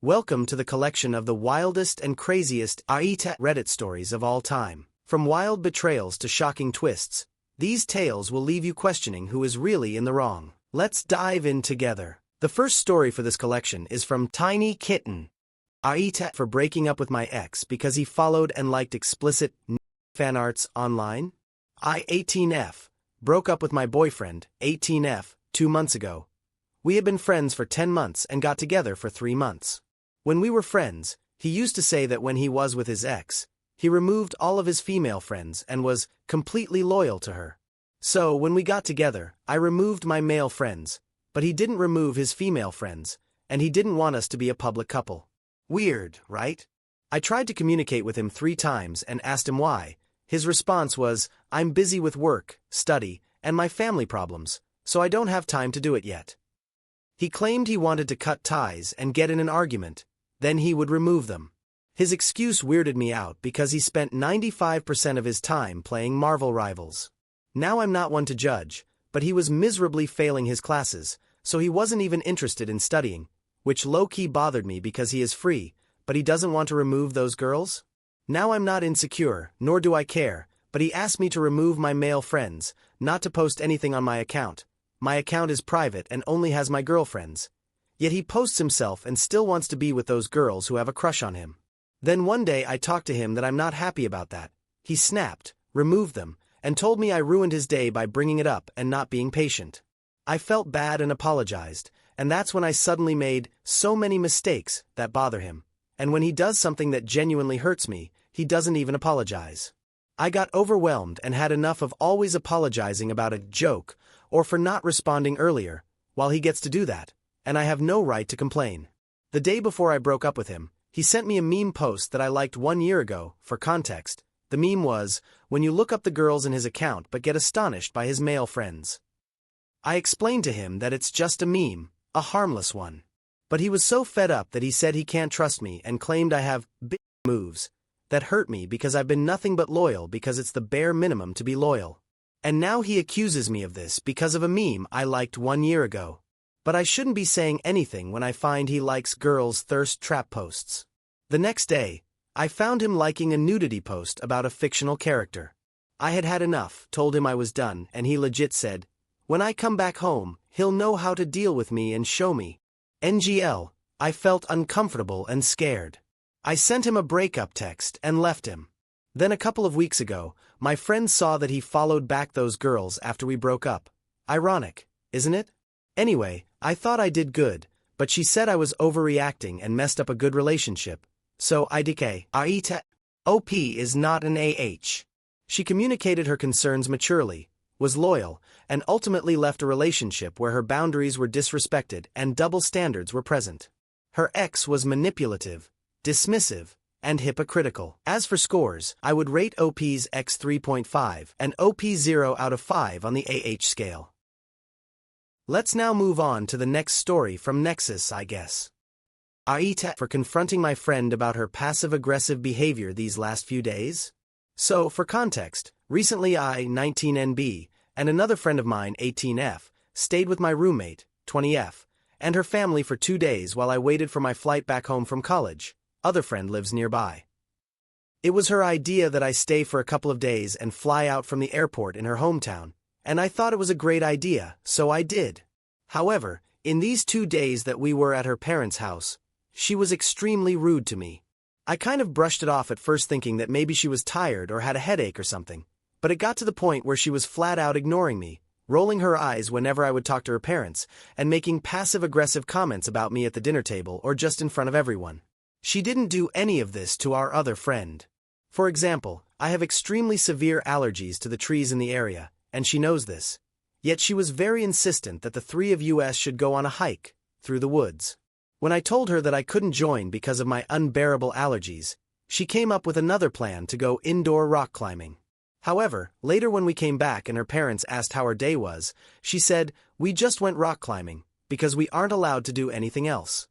Welcome to the collection of the wildest and craziest AITA Reddit stories of all time. From wild betrayals to shocking twists, these tales will leave you questioning who is really in the wrong. Let's dive in together. The first story for this collection is from Tiny Kitten. AITA for breaking up with my ex because he followed and liked explicit fanarts online. I, 18F, broke up with my boyfriend, 18F, 2 months ago. We had been friends for 10 months and got together for 3 months. When we were friends, he used to say that when he was with his ex, he removed all of his female friends and was completely loyal to her. So, when we got together, I removed my male friends, but he didn't remove his female friends, and he didn't want us to be a public couple. Weird, right? I tried to communicate with him 3 times and asked him why. His response was, "I'm busy with work, study, and my family problems, so I don't have time to do it yet." He claimed he wanted to cut ties and get in an argument, then he would remove them. His excuse weirded me out because he spent 95% of his time playing Marvel Rivals. Now I'm not one to judge, but he was miserably failing his classes, so he wasn't even interested in studying, which low-key bothered me because he is free, but he doesn't want to remove those girls? Now I'm not insecure, nor do I care, but he asked me to remove my male friends, not to post anything on my account. My account is private and only has my girlfriends. Yet he posts himself and still wants to be with those girls who have a crush on him. Then one day I talked to him that I'm not happy about that. He snapped, removed them, and told me I ruined his day by bringing it up and not being patient. I felt bad and apologized, and that's when I suddenly made so many mistakes that bother him. And when he does something that genuinely hurts me, he doesn't even apologize. I got overwhelmed and had enough of always apologizing about a joke or for not responding earlier, while he gets to do that, and I have no right to complain. The day before I broke up with him, he sent me a meme post that I liked 1 year ago. For context, the meme was, when you look up the girls in his account but get astonished by his male friends. I explained to him that it's just a meme, a harmless one. But he was so fed up that he said he can't trust me and claimed I have big moves that hurt me because I've been nothing but loyal because it's the bare minimum to be loyal. And now he accuses me of this because of a meme I liked 1 year ago. But I shouldn't be saying anything when I find he likes girls' thirst trap posts. The next day, I found him liking a nudity post about a fictional character. I had had enough, told him I was done, and he legit said, "When I come back home, he'll know how to deal with me and show me." NGL, I felt uncomfortable and scared. I sent him a breakup text and left him. Then a couple of weeks ago, my friend saw that he followed back those girls after we broke up. Ironic, isn't it? Anyway, I thought I did good, but she said I was overreacting and messed up a good relationship. So AITA OP is not an AH. She communicated her concerns maturely, was loyal, and ultimately left a relationship where her boundaries were disrespected and double standards were present. Her ex was manipulative, dismissive, and hypocritical. As for scores, I would rate OP's X 3.5 and OP 0 out of 5 on the AH scale. Let's now move on to the next story from Nexus, I guess. AITA for confronting my friend about her passive-aggressive behavior these last few days. So, for context, recently I, 19NB, and another friend of mine, 18F, stayed with my roommate, 20F, and her family for 2 days while I waited for my flight back home from college. Other friend lives nearby. It was her idea that I stay for a couple of days and fly out from the airport in her hometown, and I thought it was a great idea, so I did. However, in these 2 days that we were at her parents' house, she was extremely rude to me. I kind of brushed it off at first thinking that maybe she was tired or had a headache or something, but it got to the point where she was flat out ignoring me, rolling her eyes whenever I would talk to her parents, and making passive-aggressive comments about me at the dinner table or just in front of everyone. She didn't do any of this to our other friend. For example, I have extremely severe allergies to the trees in the area, and she knows this. Yet she was very insistent that the 3 of us should go on a hike through the woods. When I told her that I couldn't join because of my unbearable allergies, she came up with another plan to go indoor rock climbing. However, later when we came back and her parents asked how her day was, she said, "We just went rock climbing, because we aren't allowed to do anything else."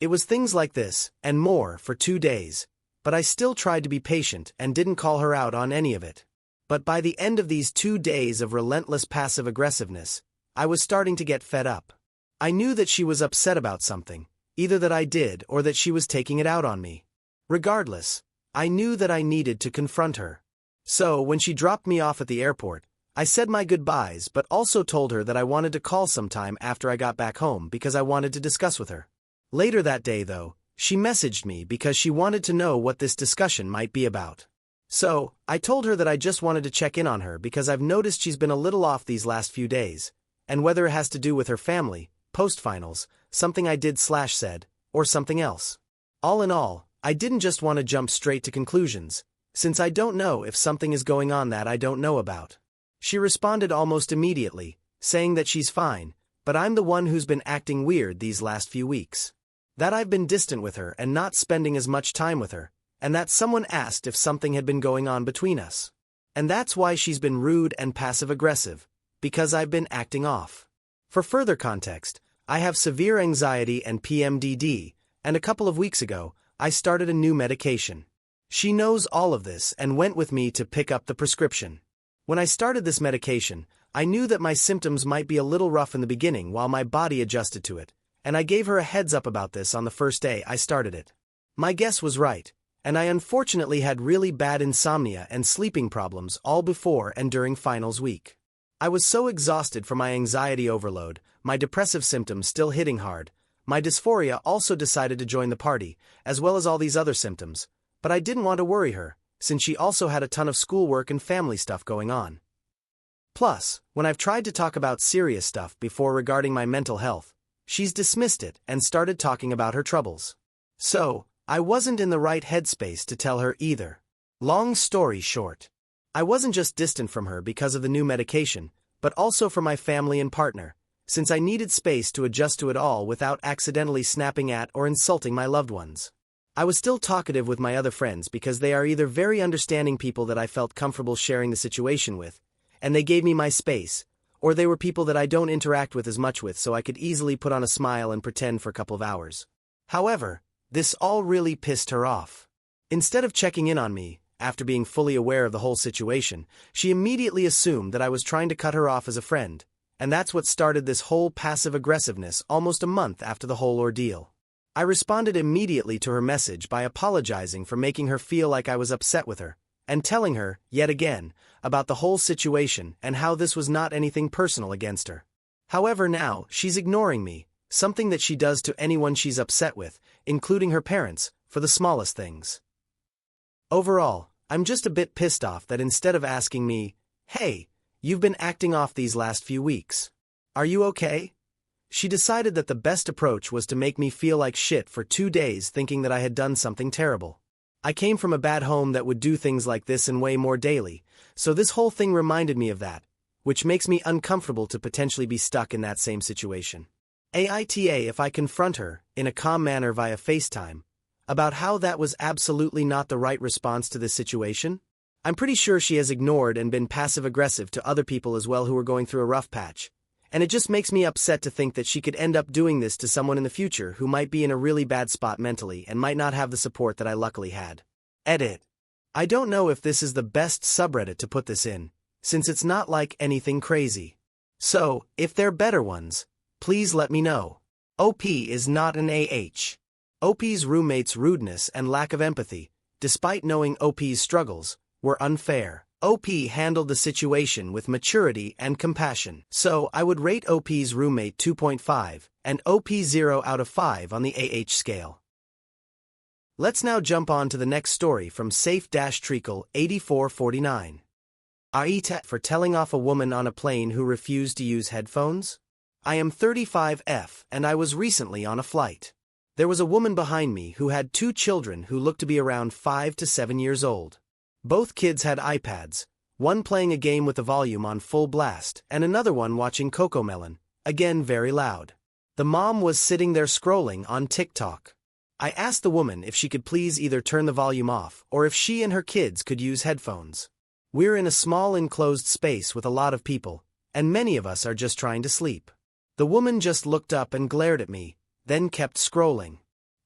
It was things like this, and more, for 2 days, but I still tried to be patient and didn't call her out on any of it. But by the end of these 2 days of relentless passive aggressiveness, I was starting to get fed up. I knew that she was upset about something, either that I did or that she was taking it out on me. Regardless, I knew that I needed to confront her. So, when she dropped me off at the airport, I said my goodbyes but also told her that I wanted to call sometime after I got back home because I wanted to discuss with her. Later that day, though, she messaged me because she wanted to know what this discussion might be about. So, I told her that I just wanted to check in on her because I've noticed she's been a little off these last few days, and whether it has to do with her family, post-finals, something I did/said, or something else. All in all, I didn't just want to jump straight to conclusions, since I don't know if something is going on that I don't know about. She responded almost immediately, saying that she's fine, but I'm the one who's been acting weird these last few weeks. That I've been distant with her and not spending as much time with her, and that someone asked if something had been going on between us. And that's why she's been rude and passive-aggressive, because I've been acting off. For further context, I have severe anxiety and PMDD, and a couple of weeks ago, I started a new medication. She knows all of this and went with me to pick up the prescription. When I started this medication, I knew that my symptoms might be a little rough in the beginning while my body adjusted to it, and I gave her a heads up about this on the first day I started it. My guess was right, and I unfortunately had really bad insomnia and sleeping problems all before and during finals week. I was so exhausted from my anxiety overload, my depressive symptoms still hitting hard, my dysphoria also decided to join the party, as well as all these other symptoms, but I didn't want to worry her, since she also had a ton of schoolwork and family stuff going on. Plus, when I've tried to talk about serious stuff before regarding my mental health, she's dismissed it and started talking about her troubles. So, I wasn't in the right headspace to tell her either. Long story short, I wasn't just distant from her because of the new medication, but also for my family and partner, since I needed space to adjust to it all without accidentally snapping at or insulting my loved ones. I was still talkative with my other friends because they are either very understanding people that I felt comfortable sharing the situation with, and they gave me my space, or they were people that I don't interact with as much with so I could easily put on a smile and pretend for a couple of hours. However, this all really pissed her off. Instead of checking in on me, after being fully aware of the whole situation, she immediately assumed that I was trying to cut her off as a friend, and that's what started this whole passive aggressiveness almost a month after the whole ordeal. I responded immediately to her message by apologizing for making her feel like I was upset with her, and telling her, yet again, about the whole situation and how this was not anything personal against her. However, now, she's ignoring me, something that she does to anyone she's upset with, including her parents, for the smallest things. Overall, I'm just a bit pissed off that instead of asking me, "Hey, you've been acting off these last few weeks. Are you okay?" she decided that the best approach was to make me feel like shit for 2 days thinking that I had done something terrible. I came from a bad home that would do things like this and way more daily, so this whole thing reminded me of that, which makes me uncomfortable to potentially be stuck in that same situation. AITA if I confront her, in a calm manner via FaceTime, about how that was absolutely not the right response to this situation? I'm pretty sure she has ignored and been passive-aggressive to other people as well who are going through a rough patch, and it just makes me upset to think that she could end up doing this to someone in the future who might be in a really bad spot mentally and might not have the support that I luckily had. Edit. I don't know if this is the best subreddit to put this in, since it's not like anything crazy. So, if they're better ones, please let me know. OP is not an AH. OP's roommate's rudeness and lack of empathy, despite knowing OP's struggles, were unfair. OP handled the situation with maturity and compassion. So, I would rate OP's roommate 2.5, and OP 0 out of 5 on the AH scale. Let's now jump on to the next story from Safe-Treacle 8449. AITA for telling off a woman on a plane who refused to use headphones? I am 35F and I was recently on a flight. There was a woman behind me who had 2 children who looked to be around 5 to 7 years old. Both kids had iPads, one playing a game with the volume on full blast and another one watching Cocomelon, again very loud. The mom was sitting there scrolling on TikTok. I asked the woman if she could please either turn the volume off or if she and her kids could use headphones. We're in a small enclosed space with a lot of people, and many of us are just trying to sleep. The woman just looked up and glared at me, then kept scrolling.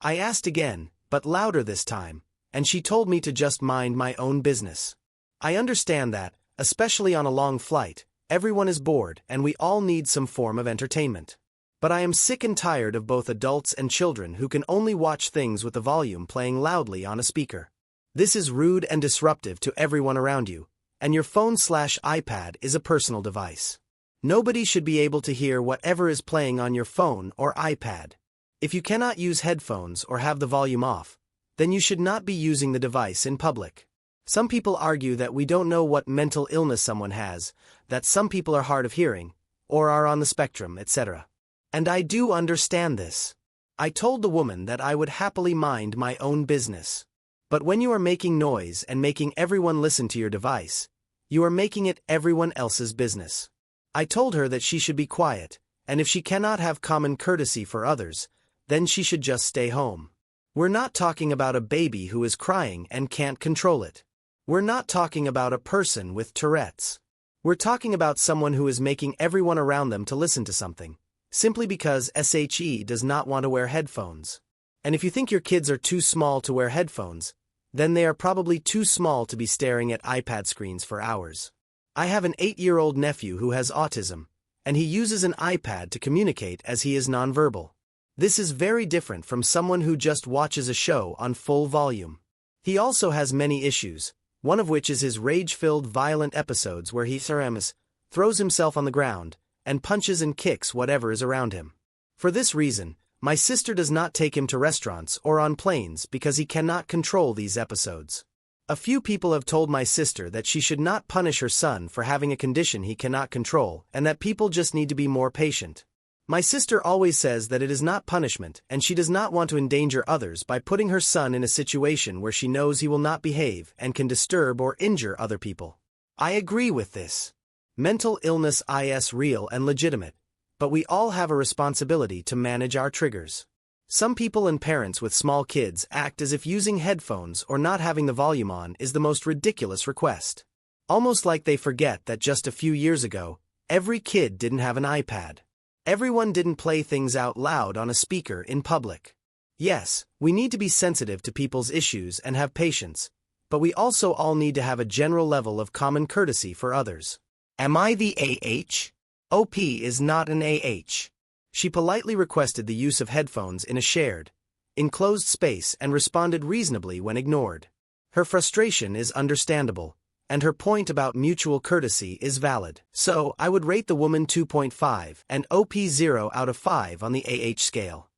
I asked again, but louder this time, and she told me to just mind my own business. I understand that, especially on a long flight, everyone is bored and we all need some form of entertainment. But I am sick and tired of both adults and children who can only watch things with the volume playing loudly on a speaker. This is rude and disruptive to everyone around you, and your phone/iPad is a personal device. Nobody should be able to hear whatever is playing on your phone or iPad. If you cannot use headphones or have the volume off, then you should not be using the device in public. Some people argue that we don't know what mental illness someone has, that some people are hard of hearing, or are on the spectrum, etc. And I do understand this. I told the woman that I would happily mind my own business. But when you are making noise and making everyone listen to your device, you are making it everyone else's business. I told her that she should be quiet, and if she cannot have common courtesy for others, then she should just stay home. We're not talking about a baby who is crying and can't control it. We're not talking about a person with Tourette's. We're talking about someone who is making everyone around them to listen to something, simply because SHE does not want to wear headphones. And if you think your kids are too small to wear headphones, then they are probably too small to be staring at iPad screens for hours. I have an 8-year-old nephew who has autism, and he uses an iPad to communicate as he is nonverbal. This is very different from someone who just watches a show on full volume. He also has many issues, one of which is his rage-filled violent episodes where he throws himself on the ground, and punches and kicks whatever is around him. For this reason, my sister does not take him to restaurants or on planes because he cannot control these episodes. A few people have told my sister that she should not punish her son for having a condition he cannot control and that people just need to be more patient. My sister always says that it is not punishment and she does not want to endanger others by putting her son in a situation where she knows he will not behave and can disturb or injure other people. I agree with this. Mental illness is real and legitimate, but we all have a responsibility to manage our triggers. Some people and parents with small kids act as if using headphones or not having the volume on is the most ridiculous request. Almost like they forget that just a few years ago, every kid didn't have an iPad. Everyone didn't play things out loud on a speaker in public. Yes, we need to be sensitive to people's issues and have patience, but we also all need to have a general level of common courtesy for others. Am I the AH? OP is not an AH. She politely requested the use of headphones in a shared, enclosed space and responded reasonably when ignored. Her frustration is understandable, and her point about mutual courtesy is valid. So, I would rate the woman 2.5 and OP 0 out of 5 on the AH scale.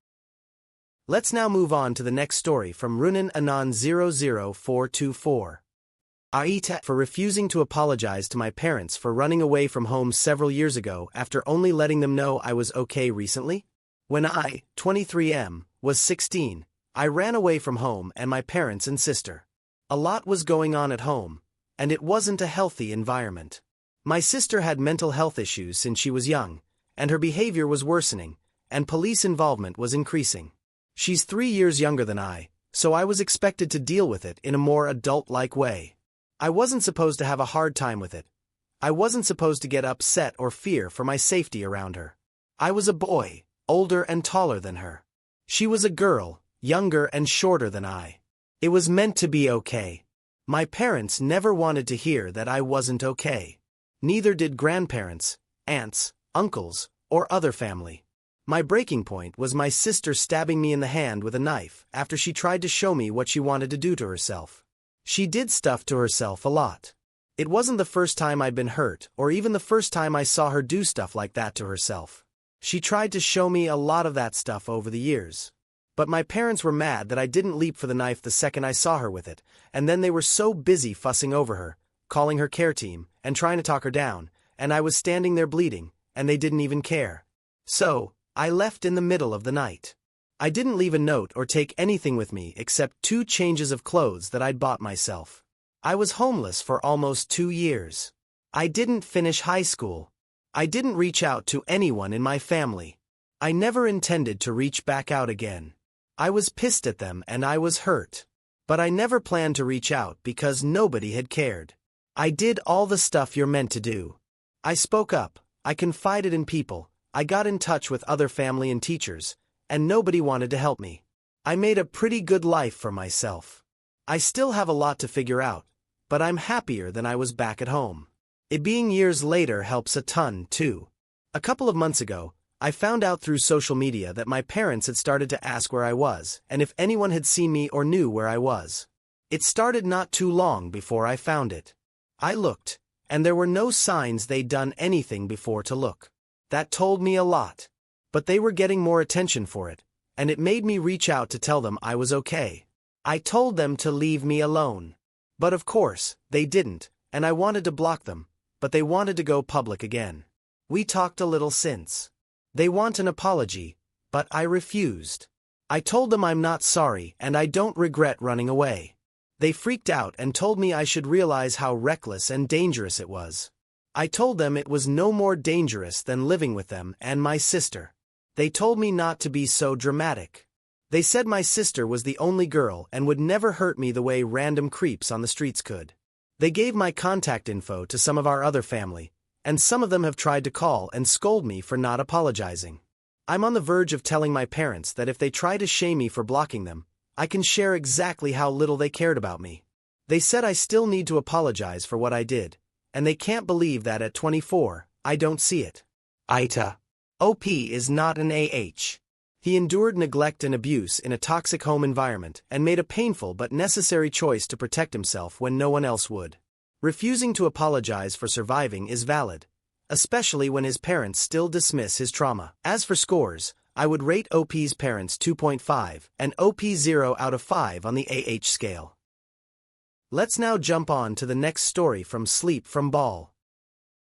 Let's now move on to the next story from Runan Anon 00424. AITA for refusing to apologize to my parents for running away from home several years ago after only letting them know I was okay recently? When I, 23M, was 16, I ran away from home and my parents and sister. A lot was going on at home, and it wasn't a healthy environment. My sister had mental health issues since she was young, and her behavior was worsening, and police involvement was increasing. She's 3 years younger than I, so I was expected to deal with it in a more adult-like way. I wasn't supposed to have a hard time with it. I wasn't supposed to get upset or fear for my safety around her. I was a boy, older and taller than her. She was a girl, younger and shorter than I. It was meant to be okay. My parents never wanted to hear that I wasn't okay. Neither did grandparents, aunts, uncles, or other family. My breaking point was my sister stabbing me in the hand with a knife after she tried to show me what she wanted to do to herself. She did stuff to herself a lot. It wasn't the first time I'd been hurt, or even the first time I saw her do stuff like that to herself. She tried to show me a lot of that stuff over the years. But my parents were mad that I didn't leap for the knife the second I saw her with it, and then they were so busy fussing over her, calling her care team, and trying to talk her down, and I was standing there bleeding, and they didn't even care. So, I left in the middle of the night. I didn't leave a note or take anything with me except 2 changes of clothes that I'd bought myself. I was homeless for almost 2 years. I didn't finish high school. I didn't reach out to anyone in my family. I never intended to reach back out again. I was pissed at them and I was hurt. But I never planned to reach out because nobody had cared. I did all the stuff you're meant to do. I spoke up, I confided in people, I got in touch with other family and teachers, and nobody wanted to help me. I made a pretty good life for myself. I still have a lot to figure out, but I'm happier than I was back at home. It being years later helps a ton, too. A couple of months ago, I found out through social media that my parents had started to ask where I was and if anyone had seen me or knew where I was. It started not too long before I found it. I looked, and there were no signs they'd done anything before to look. That told me a lot. But they were getting more attention for it, and it made me reach out to tell them I was okay. I told them to leave me alone. But of course, they didn't, and I wanted to block them, but they wanted to go public again. We talked a little since. They want an apology, but I refused. I told them I'm not sorry and I don't regret running away. They freaked out and told me I should realize how reckless and dangerous it was. I told them it was no more dangerous than living with them and my sister. They told me not to be so dramatic. They said my sister was the only girl and would never hurt me the way random creeps on the streets could. They gave my contact info to some of our other family, and some of them have tried to call and scold me for not apologizing. I'm on the verge of telling my parents that if they try to shame me for blocking them, I can share exactly how little they cared about me. They said I still need to apologize for what I did, and they can't believe that at 24, I don't see it. AITA. OP is not an AH. He endured neglect and abuse in a toxic home environment and made a painful but necessary choice to protect himself when no one else would. Refusing to apologize for surviving is valid, especially when his parents still dismiss his trauma. As for scores, I would rate OP's parents 2.5 and OP 0 out of 5 on the AH scale. Let's now jump on to the next story from Sleep from Ball.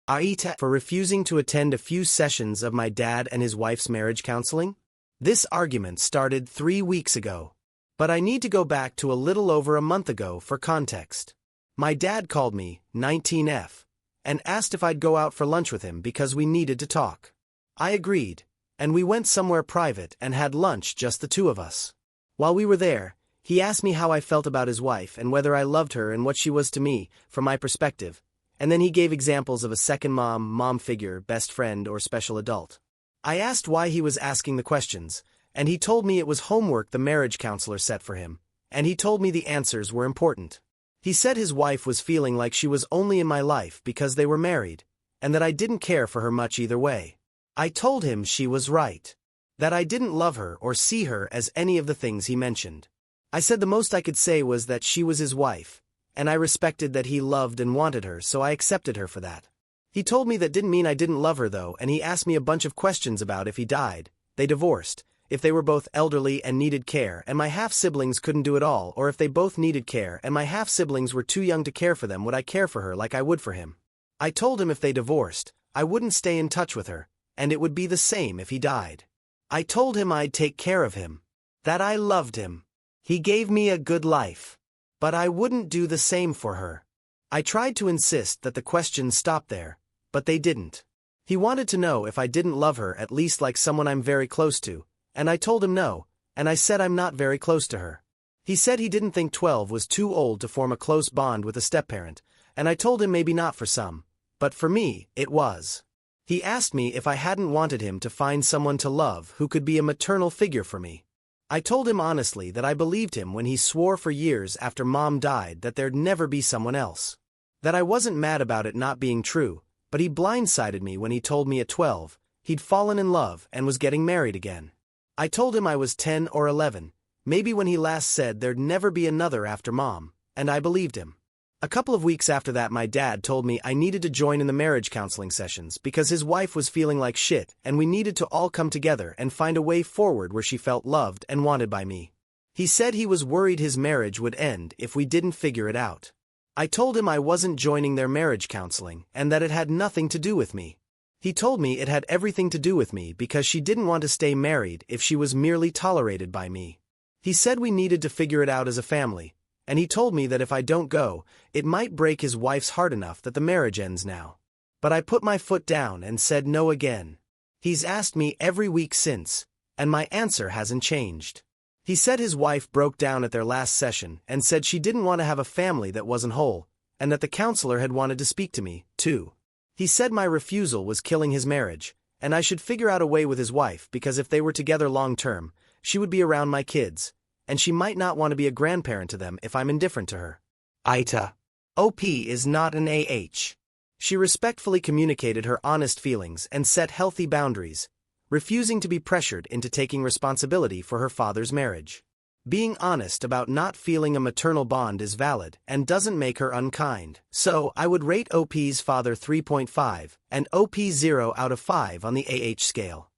AITA for refusing to attend a few sessions of my dad and his wife's marriage counseling? This argument started 3 weeks ago, but I need to go back to a little over a month ago for context. My dad called me, 19F, and asked if I'd go out for lunch with him because we needed to talk. I agreed, and we went somewhere private and had lunch just the two of us. While we were there, he asked me how I felt about his wife and whether I loved her and what she was to me, from my perspective, and then he gave examples of a second mom figure, best friend, or special adult. I asked why he was asking the questions, and he told me it was homework the marriage counselor set for him, and he told me the answers were important. He said his wife was feeling like she was only in my life because they were married, and that I didn't care for her much either way. I told him she was right. That I didn't love her or see her as any of the things he mentioned. I said the most I could say was that she was his wife, and I respected that he loved and wanted her, so I accepted her for that. He told me that didn't mean I didn't love her though, and he asked me a bunch of questions about if he died, they divorced, if they were both elderly and needed care and my half-siblings couldn't do it all, or if they both needed care and my half-siblings were too young to care for them, would I care for her like I would for him? I told him if they divorced, I wouldn't stay in touch with her, and it would be the same if he died. I told him I'd take care of him. That I loved him. He gave me a good life. But I wouldn't do the same for her. I tried to insist that the questions stop there, but they didn't. He wanted to know if I didn't love her at least like someone I'm very close to, and I told him no, and I said I'm not very close to her. He said he didn't think 12 was too old to form a close bond with a step-parent, and I told him maybe not for some, but for me, it was. He asked me if I hadn't wanted him to find someone to love who could be a maternal figure for me. I told him honestly that I believed him when he swore for years after Mom died that there'd never be someone else. That I wasn't mad about it not being true, but he blindsided me when he told me at 12, he'd fallen in love and was getting married again. I told him I was 10 or 11, maybe when he last said there'd never be another after Mom, and I believed him. A couple of weeks after that my dad told me I needed to join in the marriage counseling sessions because his wife was feeling like shit and we needed to all come together and find a way forward where she felt loved and wanted by me. He said he was worried his marriage would end if we didn't figure it out. I told him I wasn't joining their marriage counseling and that it had nothing to do with me. He told me it had everything to do with me because she didn't want to stay married if she was merely tolerated by me. He said we needed to figure it out as a family, and he told me that if I don't go, it might break his wife's heart enough that the marriage ends now. But I put my foot down and said no again. He's asked me every week since, and my answer hasn't changed. He said his wife broke down at their last session and said she didn't want to have a family that wasn't whole, and that the counselor had wanted to speak to me, too. He said my refusal was killing his marriage, and I should figure out a way with his wife because if they were together long term, she would be around my kids, and she might not want to be a grandparent to them if I'm indifferent to her. AITA. OP is not an AH. She respectfully communicated her honest feelings and set healthy boundaries, refusing to be pressured into taking responsibility for her father's marriage. Being honest about not feeling a maternal bond is valid and doesn't make her unkind. So, I would rate OP's father 3.5 and OP 0 out of 5 on the AH scale.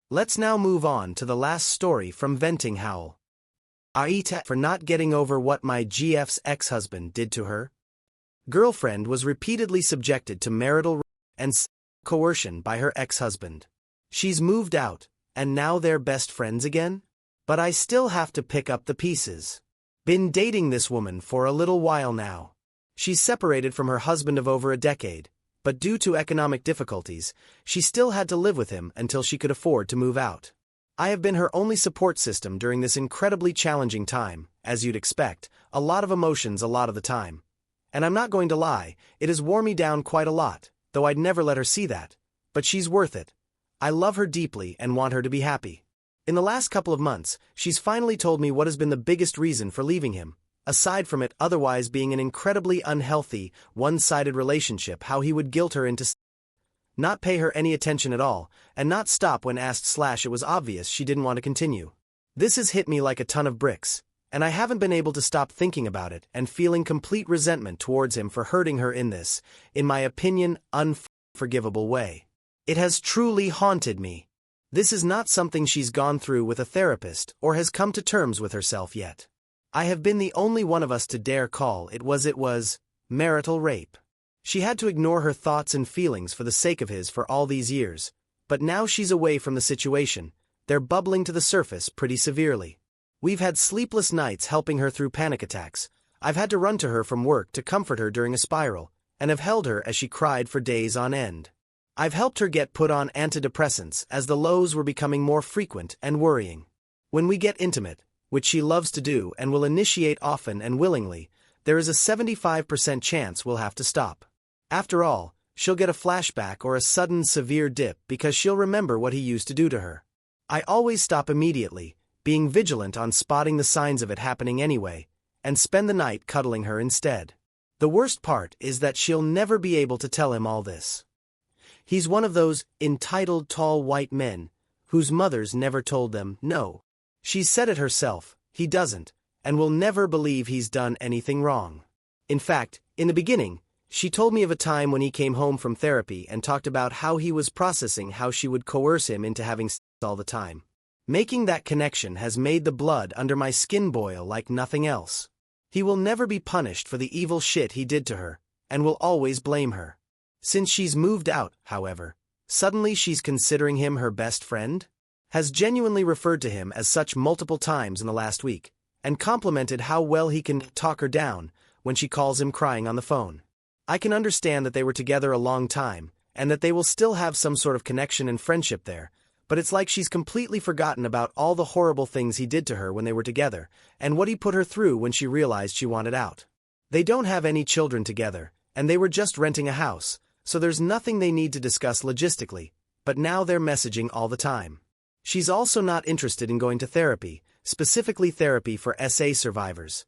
Let's now move on to the last story from Venting Howl. AITA for not getting over what my GF's ex-husband did to her. Girlfriend was repeatedly subjected to marital rape and coercion by her ex-husband. She's moved out, and now they're best friends again? But I still have to pick up the pieces. Been dating this woman for a little while now. She's separated from her husband of over a decade, but due to economic difficulties, she still had to live with him until she could afford to move out. I have been her only support system during this incredibly challenging time, as you'd expect, a lot of emotions a lot of the time. And I'm not going to lie, it has worn me down quite a lot, though I'd never let her see that. But she's worth it. I love her deeply and want her to be happy. In the last couple of months, she's finally told me what has been the biggest reason for leaving him, aside from it otherwise being an incredibly unhealthy, one-sided relationship, how he would guilt her into not pay her any attention at all, and not stop when asked / it was obvious she didn't want to continue. This has hit me like a ton of bricks, and I haven't been able to stop thinking about it and feeling complete resentment towards him for hurting her in this, in my opinion, unforgivable way. It has truly haunted me. This is not something she's gone through with a therapist or has come to terms with herself yet. I have been the only one of us to dare call it was marital rape. She had to ignore her thoughts and feelings for the sake of his for all these years, but now she's away from the situation, they're bubbling to the surface pretty severely. We've had sleepless nights helping her through panic attacks. I've had to run to her from work to comfort her during a spiral, and have held her as she cried for days on end. I've helped her get put on antidepressants as the lows were becoming more frequent and worrying. When we get intimate, which she loves to do and will initiate often and willingly, there is a 75% chance we'll have to stop. After all, she'll get a flashback or a sudden severe dip because she'll remember what he used to do to her. I always stop immediately, being vigilant on spotting the signs of it happening anyway, and spend the night cuddling her instead. The worst part is that she'll never be able to tell him all this. He's one of those entitled tall white men whose mothers never told them no. She's said it herself, he doesn't, and will never believe he's done anything wrong. In fact, in the beginning, she told me of a time when he came home from therapy and talked about how he was processing how she would coerce him into having sex all the time. Making that connection has made the blood under my skin boil like nothing else. He will never be punished for the evil shit he did to her, and will always blame her. Since she's moved out, however, suddenly she's considering him her best friend? Has genuinely referred to him as such multiple times in the last week, and complimented how well he can talk her down when she calls him crying on the phone. I can understand that they were together a long time, and that they will still have some sort of connection and friendship there, but it's like she's completely forgotten about all the horrible things he did to her when they were together, and what he put her through when she realized she wanted out. They don't have any children together, and they were just renting a house, so there's nothing they need to discuss logistically, but now they're messaging all the time. She's also not interested in going to therapy, specifically therapy for SA survivors,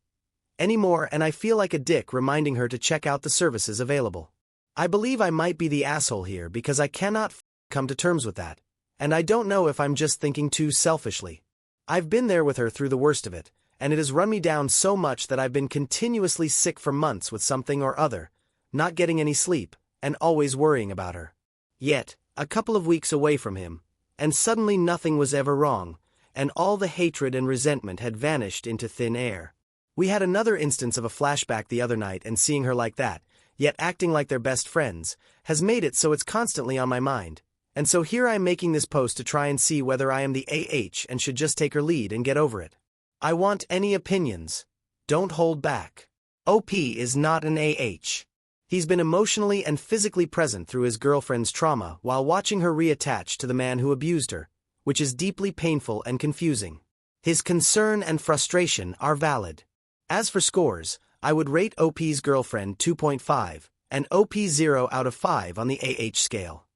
anymore, and I feel like a dick reminding her to check out the services available. I believe I might be the asshole here because I cannot come to terms with that, and I don't know if I'm just thinking too selfishly. I've been there with her through the worst of it, and it has run me down so much that I've been continuously sick for months with something or other, not getting any sleep, and always worrying about her. Yet, a couple of weeks away from him, and suddenly nothing was ever wrong, and all the hatred and resentment had vanished into thin air. We had another instance of a flashback the other night, and seeing her like that, yet acting like they're best friends, has made it so it's constantly on my mind. And so here I'm making this post to try and see whether I am the AH and should just take her lead and get over it. I want any opinions. Don't hold back. OP is not an AH. He's been emotionally and physically present through his girlfriend's trauma while watching her reattach to the man who abused her, which is deeply painful and confusing. His concern and frustration are valid. As for scores, I would rate OP's girlfriend 2.5 and OP 0 out of 5 on the AH scale.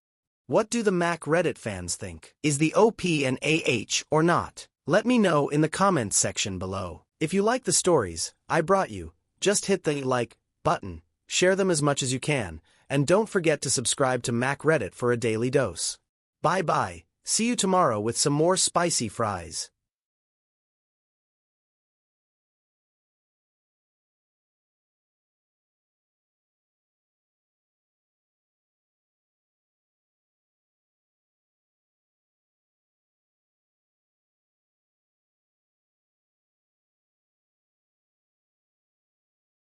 What do the Mac Reddit fans think? Is the OP an AH or not? Let me know in the comments section below. If you like the stories I brought you, just hit the like button. Share them as much as you can, and don't forget to subscribe to Mac Reddit for a daily dose. Bye-bye, See you tomorrow with some more spicy fries.